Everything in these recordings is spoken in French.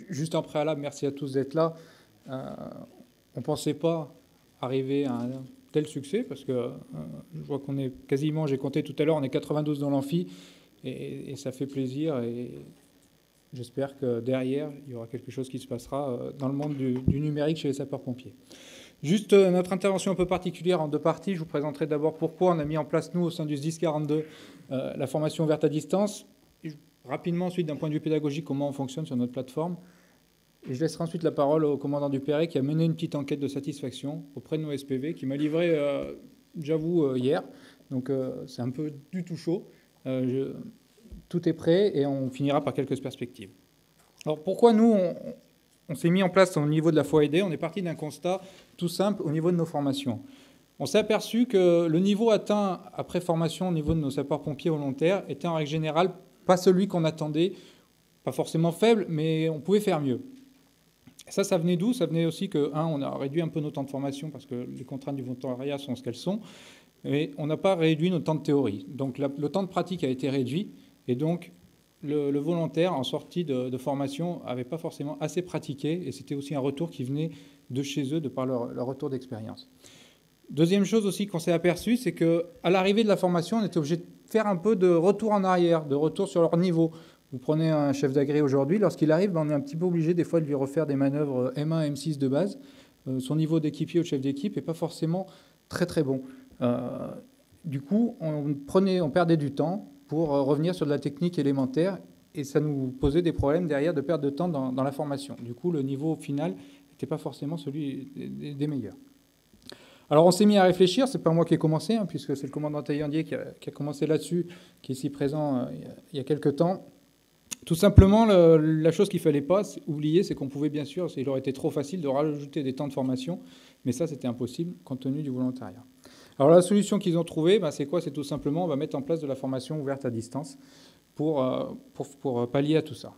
Juste en préalable, merci à tous d'être là. On ne pensait pas arriver à un tel succès parce que je vois qu'on est quasiment, j'ai compté tout à l'heure, on est 92 dans l'amphi et ça fait plaisir et j'espère que derrière, il y aura quelque chose qui se passera dans le monde du numérique chez les sapeurs-pompiers. Juste notre intervention un peu particulière en deux parties. Je vous présenterai d'abord pourquoi on a mis en place, nous, au sein du SDIS 42, la formation ouverte à distance. Et rapidement, ensuite, d'un point de vue pédagogique, comment on fonctionne sur notre plateforme. Et je laisserai ensuite la parole au commandant Dupéret qui a mené une petite enquête de satisfaction auprès de nos SPV, qui m'a livré, j'avoue, hier. Donc c'est un peu du tout chaud. Tout est prêt et on finira par quelques perspectives. Alors pourquoi nous, on s'est mis en place au niveau de la FOAD? On est parti d'un constat tout simple au niveau de nos formations. On s'est aperçu que le niveau atteint après formation au niveau de nos sapeurs-pompiers volontaires était en règle générale pas celui qu'on attendait, pas forcément faible, mais on pouvait faire mieux. Ça venait d'où? Ça venait aussi que, on a réduit un peu nos temps de formation parce que les contraintes du volontariat sont ce qu'elles sont, et on n'a pas réduit nos temps de théorie. Donc le temps de pratique a été réduit, et donc le volontaire en sortie de formation n'avait pas forcément assez pratiqué, et c'était aussi un retour qui venait de chez eux de par leur retour d'expérience. Deuxième chose aussi qu'on s'est aperçu, c'est qu'à l'arrivée de la formation, on était obligé de faire un peu de retour en arrière, de retour sur leur niveau. Vous prenez un chef d'agré aujourd'hui, lorsqu'il arrive, on est un petit peu obligé des fois de lui refaire des manœuvres M1, M6 de base. Son niveau d'équipier ou de chef d'équipe n'est pas forcément très très bon. Du coup, on perdait du temps pour revenir sur de la technique élémentaire et ça nous posait des problèmes derrière de perte de temps dans la formation. Du coup, le niveau final n'était pas forcément celui des meilleurs. Alors on s'est mis à réfléchir, c'est pas moi qui ai commencé, puisque c'est le commandant Taillandier qui a commencé là-dessus, qui est ici présent il y a quelques temps. Tout simplement, la chose qu'il ne fallait pas oublier, c'est qu'on pouvait bien sûr, il aurait été trop facile de rajouter des temps de formation, mais ça c'était impossible compte tenu du volontariat. Alors la solution qu'ils ont trouvée, c'est quoi? C'est tout simplement, on va mettre en place de la formation ouverte à distance pour pallier à tout ça.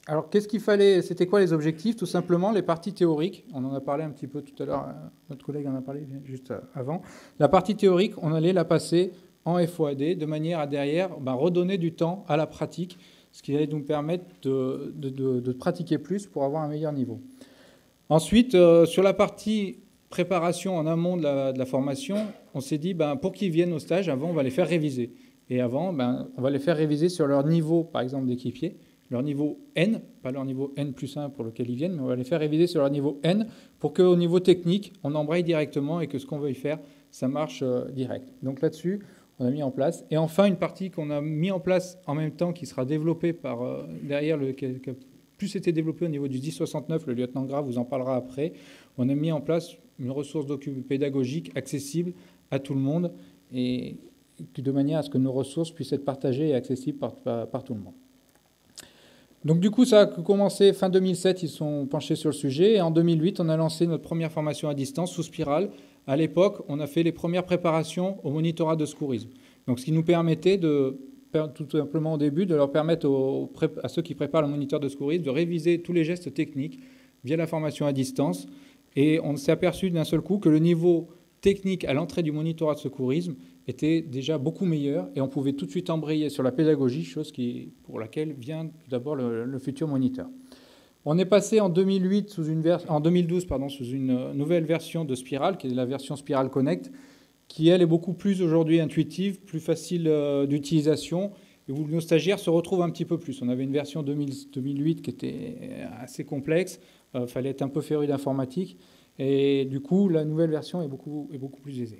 Alors, qu'est-ce qu'il fallait? C'était quoi les objectifs? Tout simplement, les parties théoriques. On en a parlé un petit peu tout à l'heure. Notre collègue en a parlé juste avant. La partie théorique, on allait la passer en FOAD de manière à derrière redonner du temps à la pratique, ce qui allait nous permettre de pratiquer plus pour avoir un meilleur niveau. Ensuite, sur la partie préparation en amont de la formation, on s'est dit, pour qu'ils viennent au stage, avant, on va les faire réviser. Et avant, on va les faire réviser sur leur niveau, par exemple, d'équipier, leur niveau N, pas leur niveau N+1 pour lequel ils viennent, mais on va les faire réviser sur leur niveau N pour qu'au niveau technique, on embraye directement et que ce qu'on veuille faire, ça marche direct. Donc là-dessus, on a mis en place. Et enfin, une partie qu'on a mis en place en même temps, qui sera développée par derrière, qui a plus été développée au niveau du 1069, le lieutenant Gras vous en parlera après. On a mis en place une ressource pédagogique accessible à tout le monde et de manière à ce que nos ressources puissent être partagées et accessibles par tout le monde. Donc du coup, ça a commencé fin 2007, ils sont penchés sur le sujet. Et en 2008, on a lancé notre première formation à distance sous Spiral. À l'époque, on a fait les premières préparations au monitorat de secourisme. Donc ce qui nous permettait tout simplement au début, de leur permettre à ceux qui préparent le moniteur de secourisme de réviser tous les gestes techniques via la formation à distance. Et on s'est aperçu d'un seul coup que le niveau technique à l'entrée du monitorat de secourisme était déjà beaucoup meilleur et on pouvait tout de suite embrayer sur la pédagogie, chose pour laquelle vient d'abord le futur moniteur. On est passé en 2012 sous une nouvelle version de Spiral, qui est la version Spiral Connect, qui elle est beaucoup plus aujourd'hui intuitive, plus facile d'utilisation, et où nos stagiaires se retrouvent un petit peu plus. On avait une version 2008 qui était assez complexe, fallait être un peu féru d'informatique, et du coup la nouvelle version est beaucoup plus aisée.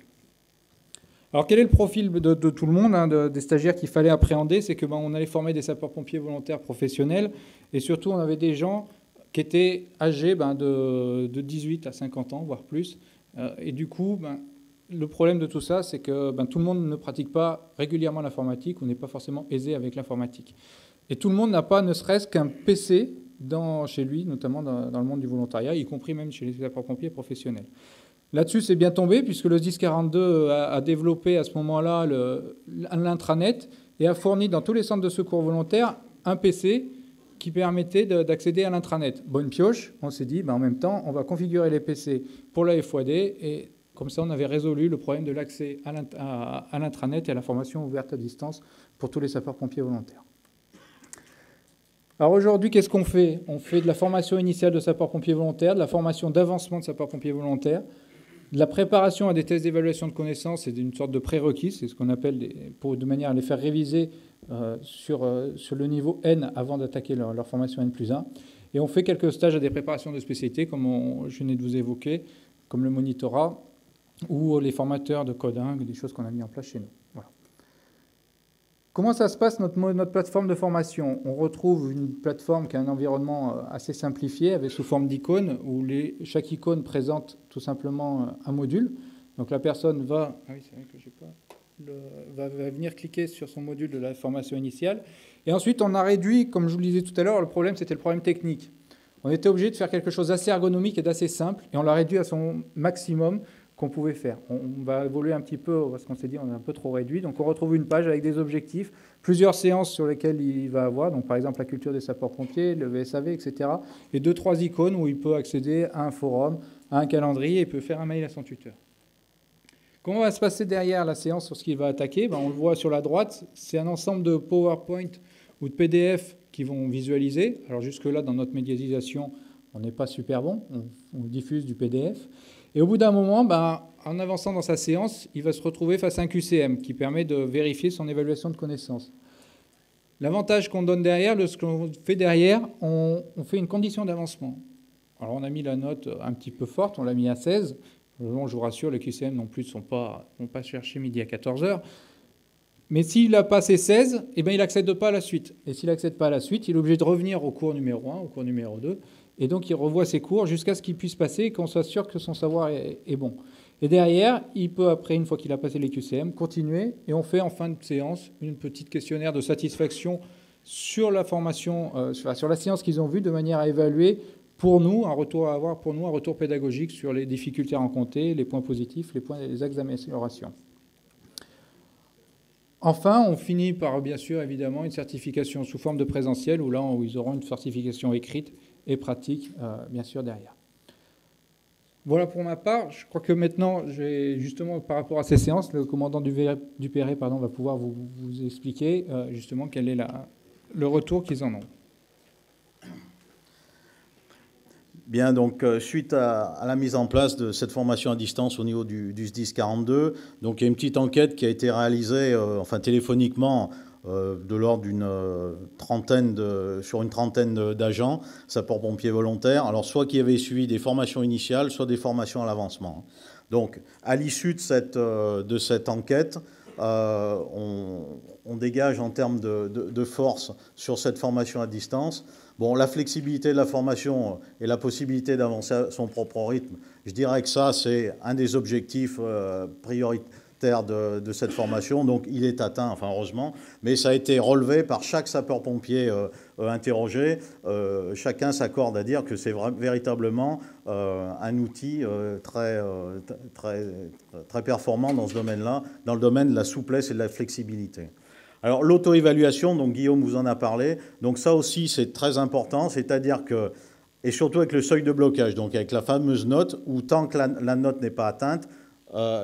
Alors quel est le profil de tout le monde, des stagiaires qu'il fallait appréhender? C'est que on allait former des sapeurs-pompiers volontaires professionnels et surtout on avait des gens qui étaient âgés de 18 à 50 ans, voire plus. Et du coup, le problème de tout ça, c'est que tout le monde ne pratique pas régulièrement l'informatique ou n'est pas forcément aisé avec l'informatique. Et tout le monde n'a pas ne serait-ce qu'un PC chez lui, notamment dans le monde du volontariat, y compris même chez les sapeurs-pompiers professionnels. Là-dessus, c'est bien tombé, puisque le 1042 a développé à ce moment-là l'intranet et a fourni dans tous les centres de secours volontaires un PC qui permettait d'accéder à l'intranet. Bonne pioche, on s'est dit, en même temps, on va configurer les PC pour la FOAD, et comme ça, on avait résolu le problème de l'accès à l'intranet et à la formation ouverte à distance pour tous les sapeurs-pompiers volontaires. Alors aujourd'hui, qu'est-ce qu'on fait? On fait de la formation initiale de sapeurs-pompiers volontaires, de la formation d'avancement de sapeurs-pompiers volontaires, de la préparation à des tests d'évaluation de connaissances et d'une sorte de prérequis, c'est ce qu'on appelle, de manière à les faire réviser sur le niveau N avant d'attaquer leur formation N+1. Et on fait quelques stages à des préparations de spécialité, comme je venais de vous évoquer, comme le monitorat ou les formateurs de coding, des choses qu'on a mis en place chez nous. Voilà. Comment ça se passe, notre plateforme de formation? On retrouve une plateforme qui a un environnement assez simplifié, avec sous forme d'icônes, où chaque icône présente tout simplement un module. Donc la personne va venir cliquer sur son module de la formation initiale. Et ensuite, on a réduit, comme je vous le disais tout à l'heure, le problème, c'était le problème technique. On était obligé de faire quelque chose d'assez ergonomique et d'assez simple, et on l'a réduit à son maximum qu'on pouvait faire. On va évoluer un petit peu, parce qu'on s'est dit on est un peu trop réduit. Donc on retrouve une page avec des objectifs, plusieurs séances sur lesquelles il va avoir, donc par exemple la culture des sapeurs-pompiers, le VSAV, etc. Et 2-3 icônes où il peut accéder à un forum, à un calendrier, et peut faire un mail à son tuteur. Comment va se passer derrière la séance sur ce qu'il va attaquer? On le voit sur la droite, c'est un ensemble de PowerPoint ou de PDF qui vont visualiser. Alors jusque-là, dans notre médiatisation, on n'est pas super bon, on diffuse du PDF. Et au bout d'un moment, en avançant dans sa séance, il va se retrouver face à un QCM qui permet de vérifier son évaluation de connaissances. L'avantage qu'on donne derrière, ce qu'on fait derrière, on fait une condition d'avancement. Alors on a mis la note un petit peu forte, on l'a mis à 16. Bon, je vous rassure, les QCM non plus ne vont pas chercher midi à 14h. Mais s'il a passé 16, il n'accède pas à la suite. Et s'il n'accède pas à la suite, il est obligé de revenir au cours numéro 1, au cours numéro 2. Et donc, il revoit ses cours jusqu'à ce qu'il puisse passer et qu'on soit sûr que son savoir est bon. Et derrière, il peut, après, une fois qu'il a passé les QCM, continuer. Et on fait en fin de séance une petite questionnaire de satisfaction sur la formation, sur la séance qu'ils ont vue, de manière à évaluer pour nous, un retour pédagogique sur les difficultés rencontrées, les points positifs, les axes d'amélioration. Enfin, on finit par, bien sûr, évidemment, une certification sous forme de présentiel, où ils auront une certification écrite et pratique, bien sûr, derrière. Voilà pour ma part. Je crois que maintenant, justement, par rapport à ces séances, le commandant Dupéré va pouvoir vous expliquer justement quel est le retour qu'ils en ont. Bien, donc suite à la mise en place de cette formation à distance au niveau du SDIS 42, donc il y a une petite enquête qui a été réalisée, téléphoniquement, de l'ordre d'une sur une trentaine d'agents, sapeurs-pompiers volontaires, alors soit qui avaient suivi des formations initiales, soit des formations à l'avancement. Donc, à l'issue de cette enquête, on dégage en termes de force sur cette formation à distance. Bon, la flexibilité de la formation et la possibilité d'avancer à son propre rythme, je dirais que ça, c'est un des objectifs prioritaires de cette formation. Donc, il est atteint, enfin heureusement, mais ça a été relevé par chaque sapeur-pompier interrogé. Chacun s'accorde à dire que c'est véritablement un outil très performant dans ce domaine-là, dans le domaine de la souplesse et de la flexibilité. Alors l'auto-évaluation, donc Guillaume vous en a parlé, donc ça aussi c'est très important, c'est-à-dire que, et surtout avec le seuil de blocage, donc avec la fameuse note, où tant que la note n'est pas atteinte,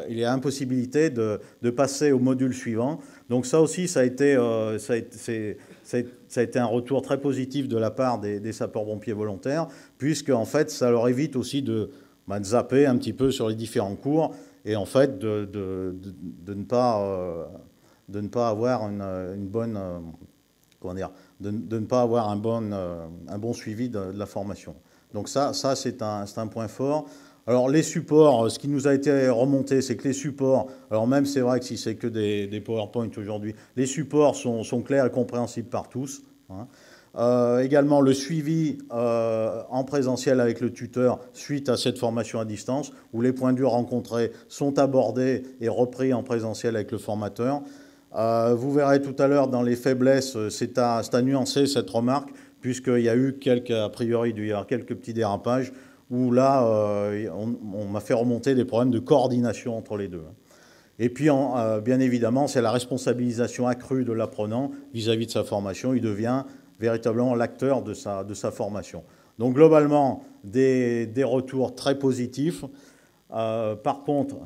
il y a impossibilité de passer au module suivant. Donc ça aussi, ça a été un retour très positif de la part des sapeurs-pompiers volontaires, puisque en fait ça leur évite aussi de zapper un petit peu sur les différents cours, et en fait de ne pas avoir de ne pas avoir un bon suivi de la formation. Donc ça c'est un point fort. Alors les supports, ce qui nous a été remonté, c'est que les supports, alors même c'est vrai que si c'est que des PowerPoint aujourd'hui, les supports sont clairs et compréhensibles par tous. Également le suivi en présentiel avec le tuteur suite à cette formation à distance, où les points durs rencontrés sont abordés et repris en présentiel avec le formateur. Vous verrez tout à l'heure dans les faiblesses, c'est à nuancer cette remarque, puisqu'il y a eu a priori, il doit y avoir quelques petits dérapages, où là, on m'a fait remonter des problèmes de coordination entre les deux. Et puis, bien évidemment, c'est la responsabilisation accrue de l'apprenant vis-à-vis de sa formation. Il devient véritablement l'acteur de sa formation. Donc, globalement, des retours très positifs. Par contre,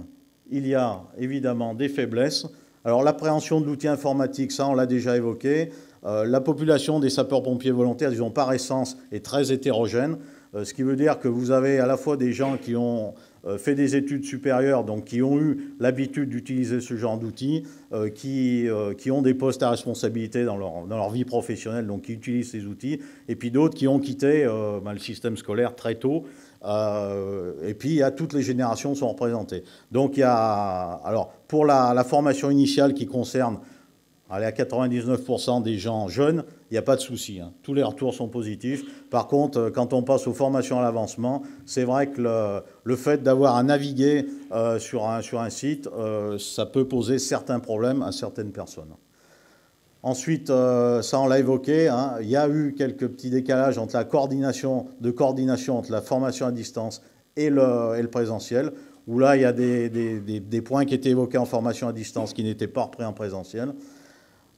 il y a évidemment des faiblesses. Alors l'appréhension de l'outil informatique, ça on l'a déjà évoqué. La population des sapeurs-pompiers volontaires, disons par essence, est très hétérogène, ce qui veut dire que vous avez à la fois des gens qui ont fait des études supérieures, donc qui ont eu l'habitude d'utiliser ce genre d'outils, qui ont des postes à responsabilité dans leur vie professionnelle, donc qui utilisent ces outils, et puis d'autres qui ont quitté le système scolaire très tôt. Et puis, il y a toutes les générations sont représentées. Donc, il y a, alors, pour la formation initiale qui concerne à 99% des gens jeunes, il n'y a pas de souci, hein. Tous les retours sont positifs. Par contre, quand on passe aux formations à l'avancement, c'est vrai que le fait d'avoir à naviguer sur un site, ça peut poser certains problèmes à certaines personnes. Ensuite, ça on l'a évoqué, hein, il y a eu quelques petits décalages entre la coordination entre la formation à distance et le présentiel, où là il y a des points qui étaient évoqués en formation à distance qui n'étaient pas repris en présentiel.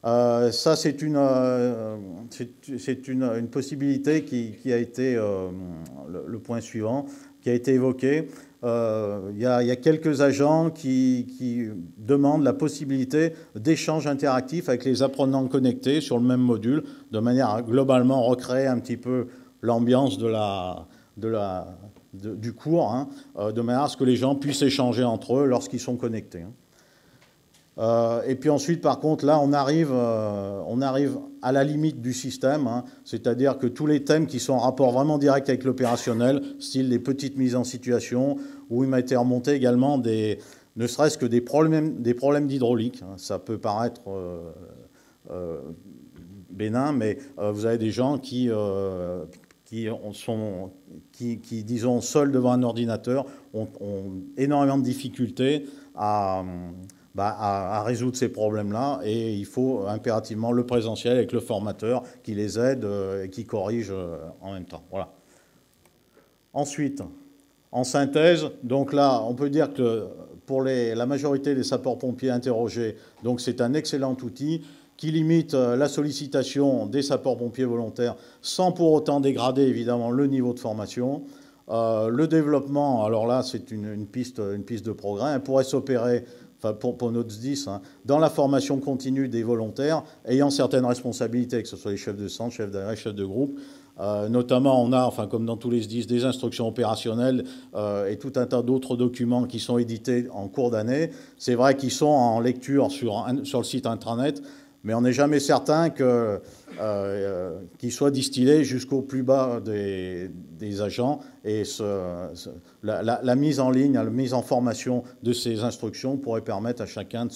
Ça c'est une possibilité qui a été le point suivant, qui a été évoqué. Il y a quelques agents qui demandent la possibilité d'échanges interactifs avec les apprenants connectés sur le même module, de manière à globalement recréer un petit peu l'ambiance du cours, hein, de manière à ce que les gens puissent échanger entre eux lorsqu'ils sont connectés. Et puis ensuite, par contre, là, on arrive à la limite du système, hein, c'est-à-dire que tous les thèmes qui sont en rapport vraiment direct avec l'opérationnel, style les petites mises en situation, où il m'a été remonté également ne serait-ce que des problèmes d'hydraulique. Hein. Ça peut paraître bénin, mais vous avez des gens qui disons, seuls devant un ordinateur, ont énormément de difficultés à résoudre ces problèmes-là, et il faut impérativement le présentiel avec le formateur qui les aide et qui corrige en même temps. Voilà. Ensuite, en synthèse, donc là, on peut dire que pour la majorité des sapeurs-pompiers interrogés, donc c'est un excellent outil qui limite la sollicitation des sapeurs-pompiers volontaires sans pour autant dégrader évidemment le niveau de formation. Le développement, alors là, c'est une piste de progrès. Elle pourrait s'opérer, enfin pour notre SDIS, hein, dans la formation continue des volontaires ayant certaines responsabilités, que ce soit les chefs de centre, chefs d'arrêt, chefs de groupe. Notamment, on a, enfin, comme dans tous les SDIS, des instructions opérationnelles et tout un tas d'autres documents qui sont édités en cours d'année. C'est vrai qu'ils sont en lecture sur le site intranet, mais on n'est jamais certain qu'ils soient distillés jusqu'au plus bas des agents. Et la mise en ligne, la mise en formation de ces instructions pourrait permettre à chacun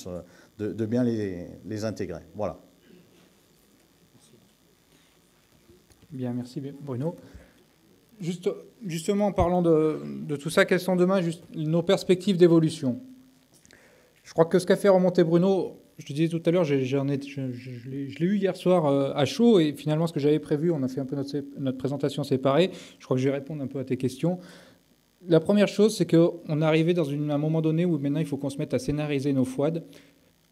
de bien les intégrer. Voilà. Bien, merci Bruno. Justement, en parlant de tout ça, quelles sont demain nos perspectives d'évolution? Je crois que ce qu'a fait remonter Bruno, je te disais tout à l'heure, je l'ai eu hier soir à chaud, et finalement ce que j'avais prévu, on a fait un peu notre présentation séparée. Je crois que je vais répondre un peu à tes questions. La première chose, c'est qu'on est arrivé dans un moment donné où maintenant il faut qu'on se mette à scénariser nos FWAD,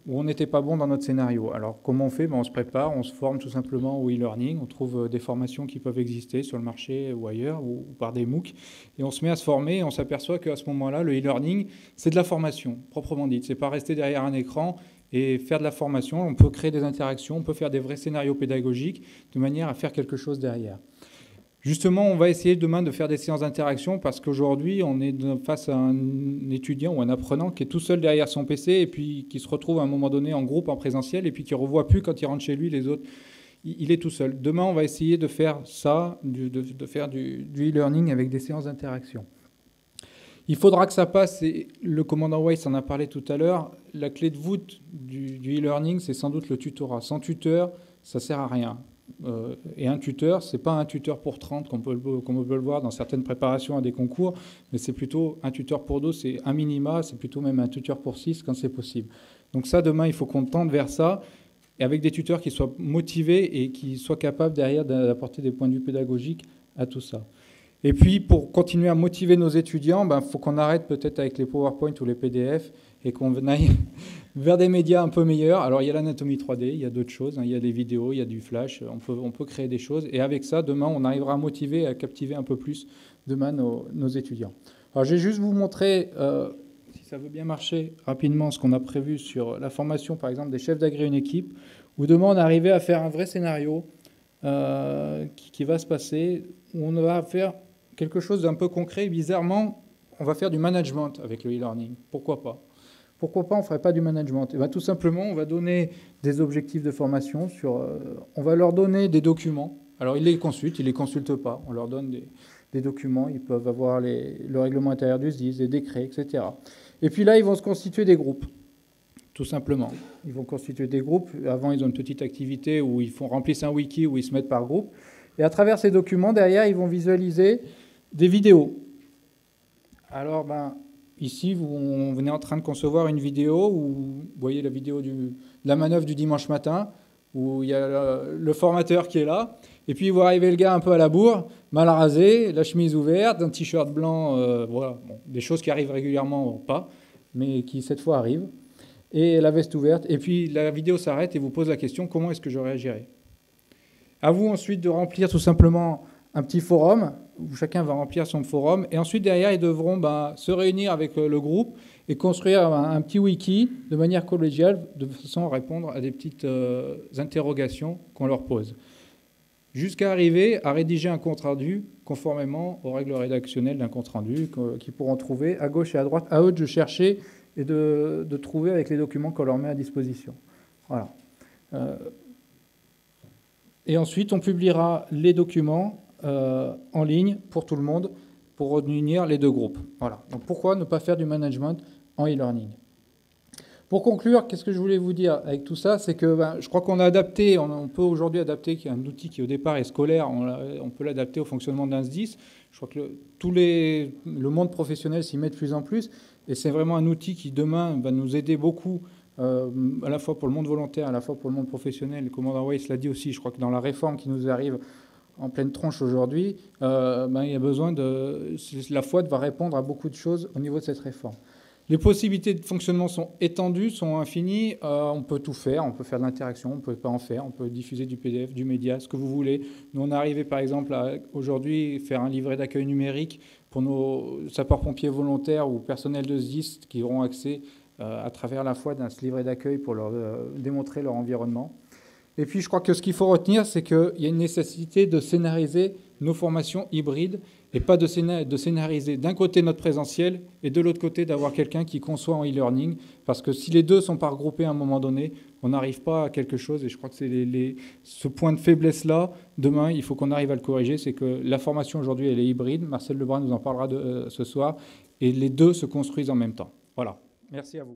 où on n'était pas bon dans notre scénario. Alors comment on fait? On se prépare, on se forme tout simplement au e-learning, on trouve des formations qui peuvent exister sur le marché ou ailleurs, ou par des MOOC, et on se met à se former, et on s'aperçoit qu'à ce moment-là, le e-learning, c'est de la formation, proprement dite. C'est pas rester derrière un écran et faire de la formation. On peut créer des interactions, on peut faire des vrais scénarios pédagogiques, de manière à faire quelque chose derrière. Justement, on va essayer demain de faire des séances d'interaction parce qu'aujourd'hui, on est face à un étudiant ou un apprenant qui est tout seul derrière son PC et puis qui se retrouve à un moment donné en groupe, en présentiel, et puis qui ne revoit plus quand il rentre chez lui les autres. Il est tout seul. Demain, on va essayer de faire ça, de faire du e-learning avec des séances d'interaction. Il faudra que ça passe, et le commandant Weiss en a parlé tout à l'heure, la clé de voûte du e-learning, c'est sans doute le tutorat. Sans tuteur, ça ne sert à rien. Et un tuteur, ce n'est pas un tuteur pour 30, comme on peut le voir dans certaines préparations à des concours, mais c'est plutôt un tuteur pour 12, c'est un minima, c'est plutôt même un tuteur pour 6 quand c'est possible. Donc ça, demain, il faut qu'on tende vers ça, et avec des tuteurs qui soient motivés et qui soient capables derrière d'apporter des points de vue pédagogiques à tout ça. Et puis, pour continuer à motiver nos étudiants, faut qu'on arrête peut-être avec les PowerPoint ou les PDF et qu'on aille vers des médias un peu meilleurs. Alors, il y a l'anatomie 3D, il y a d'autres choses, hein, il y a des vidéos, il y a du flash, on peut créer des choses. Et avec ça, demain, on arrivera à motiver, à captiver un peu plus demain nos étudiants. Alors, je vais juste vous montrer si ça veut bien marcher rapidement, ce qu'on a prévu sur la formation, par exemple, des chefs d'agri une équipe, où demain on arrivait à faire un vrai scénario qui va se passer, où on va faire quelque chose d'un peu concret. Bizarrement, on va faire du management avec le e-learning. Pourquoi pas? Pourquoi pas on ne ferait pas du management? Et bien, tout simplement, on va donner des objectifs de formation, on va leur donner des documents. Alors, ils les consultent, ils ne les consultent pas. On leur donne des documents, ils peuvent avoir le règlement intérieur du SDIS, des décrets, etc. Et puis là, ils vont se constituer des groupes, tout simplement. Ils vont constituer des groupes. Avant, ils ont une petite activité où ils remplissent un wiki, où ils se mettent par groupe. Et à travers ces documents, derrière, ils vont visualiser des vidéos. Alors, ici, on est en train de concevoir une vidéo où vous voyez la vidéo de la manœuvre du dimanche matin, où il y a le formateur qui est là, et puis il voit arriver le gars un peu à la bourre, mal rasé, la chemise ouverte, un t-shirt blanc, voilà, bon, des choses qui arrivent régulièrement pas, mais qui cette fois arrivent, et la veste ouverte, et puis la vidéo s'arrête et vous pose la question, comment est-ce que je réagirais? À vous ensuite de remplir tout simplement un petit forum, où chacun va remplir son forum, et ensuite derrière ils devront se réunir avec le groupe et construire un petit wiki de manière collégiale, de façon à répondre à des petites interrogations qu'on leur pose. Jusqu'à arriver à rédiger un compte-rendu conformément aux règles rédactionnelles d'un compte-rendu qu'ils pourront trouver à gauche et à droite, à eux de chercher et de trouver avec les documents qu'on leur met à disposition. Voilà. Et ensuite, on publiera les documents en ligne pour tout le monde pour réunir les deux groupes. Voilà. Donc pourquoi ne pas faire du management en e-learning? Pour conclure, qu'est-ce que je voulais vous dire avec tout ça? C'est que je crois qu'on a adapté, on peut aujourd'hui adapter un outil qui au départ est scolaire, on peut l'adapter au fonctionnement d'un SDIS. Je crois que le monde professionnel s'y met de plus en plus, et c'est vraiment un outil qui demain va nous aider beaucoup, à la fois pour le monde volontaire, à la fois pour le monde professionnel. Le commandant Weiss l'a dit aussi, je crois que dans la réforme qui nous arrive en pleine tronche aujourd'hui, il y a besoin la FOID va répondre à beaucoup de choses au niveau de cette réforme. Les possibilités de fonctionnement sont étendues, sont infinies. On peut tout faire. On peut faire de l'interaction, on ne peut pas en faire. On peut diffuser du PDF, du média, ce que vous voulez. Nous, on est arrivé, par exemple, à aujourd'hui faire un livret d'accueil numérique pour nos sapeurs-pompiers volontaires ou personnels de SDIS qui auront accès à travers la FOID à ce livret d'accueil pour leur démontrer leur environnement. Et puis, je crois que ce qu'il faut retenir, c'est qu'il y a une nécessité de scénariser nos formations hybrides et pas de scénariser d'un côté notre présentiel et de l'autre côté d'avoir quelqu'un qui conçoit en e-learning. Parce que si les deux sont pas regroupés à un moment donné, on n'arrive pas à quelque chose. Et je crois que c'est ce point de faiblesse-là, demain, il faut qu'on arrive à le corriger. C'est que la formation aujourd'hui, elle est hybride. Marcel Lebrun nous en parlera ce soir. Et les deux se construisent en même temps. Voilà. Merci à vous.